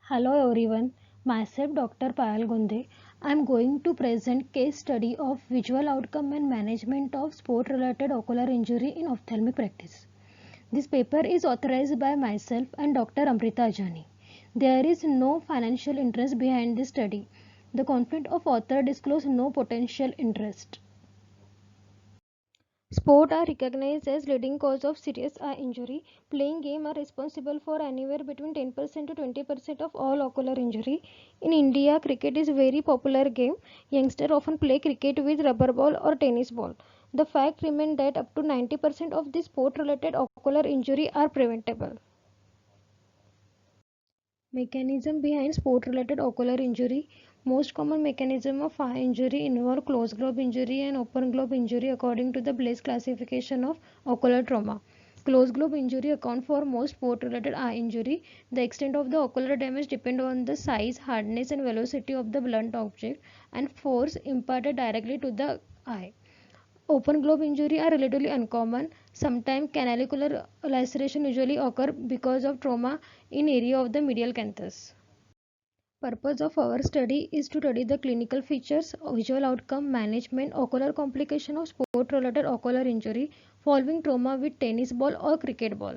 Hello everyone, myself Dr. Payal Gunde. I am going to present case study of visual outcome and management of sport related ocular injury in ophthalmic practice. This paper is authorized by myself and Dr. Amrita Ajani. There is no financial interest behind this study. The content of author disclose no potential interest. Sport are recognized as leading cause of serious eye injury. Playing game are responsible for anywhere between 10% to 20% of all ocular injury. In India, cricket is a very popular game. Youngsters often play cricket with rubber ball or tennis ball. The fact remains that up to 90% of the sport related ocular injury are preventable. Mechanism behind sport related ocular injury. Most common mechanism of eye injury involve closed globe injury and open globe injury according to the Blaise classification of ocular trauma. Closed globe injury account for most sport related eye injury. The extent of the ocular damage depend on the size, hardness and velocity of the blunt object and force imparted directly to the eye. Open globe injury are relatively uncommon. Sometimes canalicular laceration usually occur because of trauma in area of the medial canthus. Purpose of our study is to study the clinical features, visual outcome, management, ocular complication of sport-related ocular injury following trauma with tennis ball or cricket ball.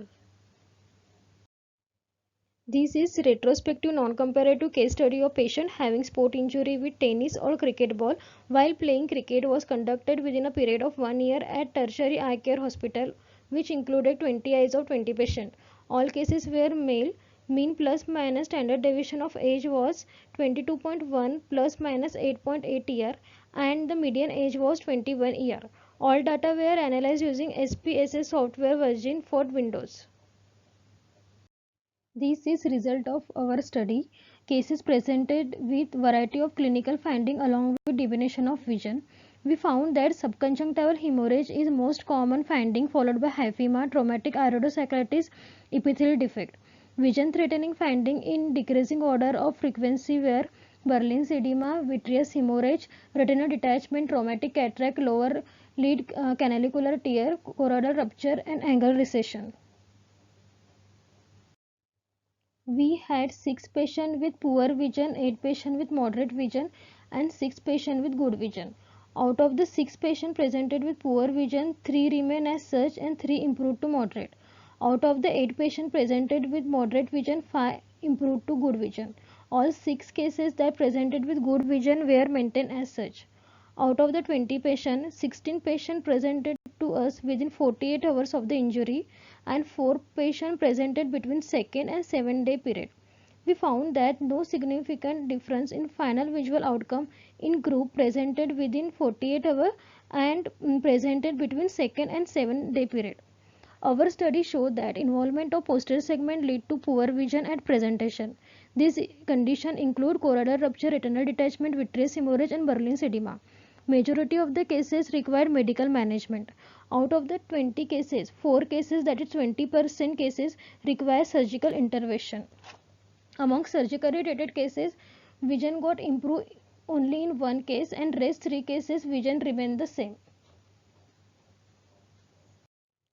This is retrospective non-comparative case study of patient having sport injury with tennis or cricket ball while playing cricket was conducted within a period of 1 year at tertiary eye care hospital which included 20 eyes of 20 patients. All cases were male. Mean plus minus standard deviation of age was 22.1 plus minus 8.8 year and the median age was 21 year. All data were analyzed using SPSS software version for Windows. This is result of our study. Cases presented with variety of clinical finding along with diminution of vision. We found that subconjunctival hemorrhage is most common finding followed by hyphema, traumatic iridocyclitis, epithelial defect. Vision threatening finding in decreasing order of frequency were Berlin's edema, vitreous hemorrhage, retinal detachment, traumatic cataract, lower lid canalicular tear, choroidal rupture and angle recession. We had 6 patients with poor vision, 8 patients with moderate vision, and 6 patients with good vision. Out of the 6 patients presented with poor vision, 3 remain as such and 3 improved to moderate. Out of the 8 patients presented with moderate vision, 5 improved to good vision. All 6 cases that presented with good vision were maintained as such. Out of the 20 patients, 16 patients presented to us within 48 hours of the injury and 4 patients presented between second and 7-day period. We found that no significant difference in final visual outcome in group presented within 48 hours and presented between second and 7-day period. Our study showed that involvement of posterior segment lead to poor vision at presentation. These conditions include choroidal rupture, retinal detachment, vitreous hemorrhage and Berlin's edema. Majority of the cases required medical management. Out of the 20 cases, 4 cases, that is 20% cases, require surgical intervention. Among surgically treated cases, vision got improved only in 1 case and rest 3 cases vision remained the same.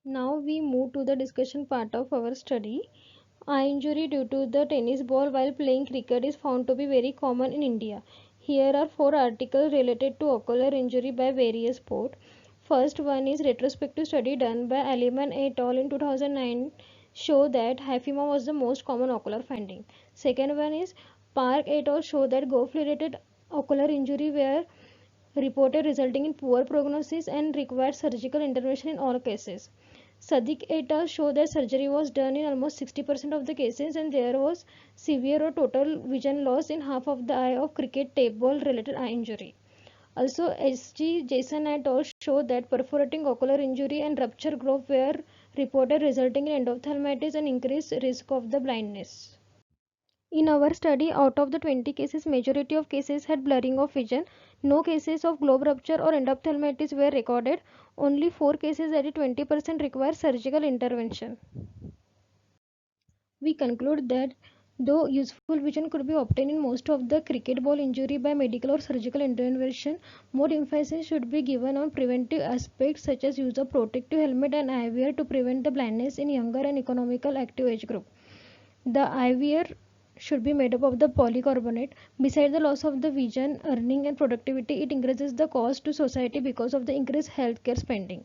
Now we move to the discussion part of our study. Eye injury due to the tennis ball while playing cricket is found to be very common in India. Here are 4 articles related to ocular injury by various sports. First one is retrospective study done by Aliman et al. In 2009 show that hyphema was the most common ocular finding. Second one is Park et al. Show that golf related ocular injury were reported resulting in poor prognosis and required surgical intervention in all cases. Sadiq et al. Show that surgery was done in almost 60% of the cases and there was severe or total vision loss in half of the eye of cricket tape ball related eye injury. Also, S.G. Jason et al. Show that perforating ocular injury and rupture globe were reported resulting in endophthalmitis and increased risk of the blindness. In our study, out of the 20 cases, majority of cases had blurring of vision. No cases of globe rupture or endophthalmitis were recorded. Only 4 cases, that is 20%, require surgical intervention. We conclude that though useful vision could be obtained in most of the cricket ball injury by medical or surgical intervention, more emphasis should be given on preventive aspects such as use of protective helmet and eyewear to prevent the blindness in younger and economical active age group. The eyewear should be made up of the polycarbonate. Besides the loss of the vision, earning and productivity, it increases the cost to society because of the increased healthcare spending.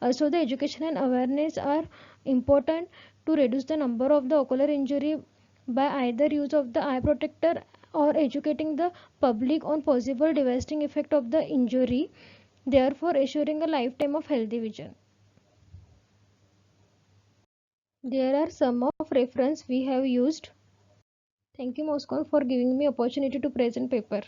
Also, the education and awareness are important to reduce the number of the ocular injury by either use of the eye protector or educating the public on possible devastating effect of the injury, therefore assuring a lifetime of healthy vision. There are some of reference we have used. Thank you, Moscon, for giving me opportunity to present paper.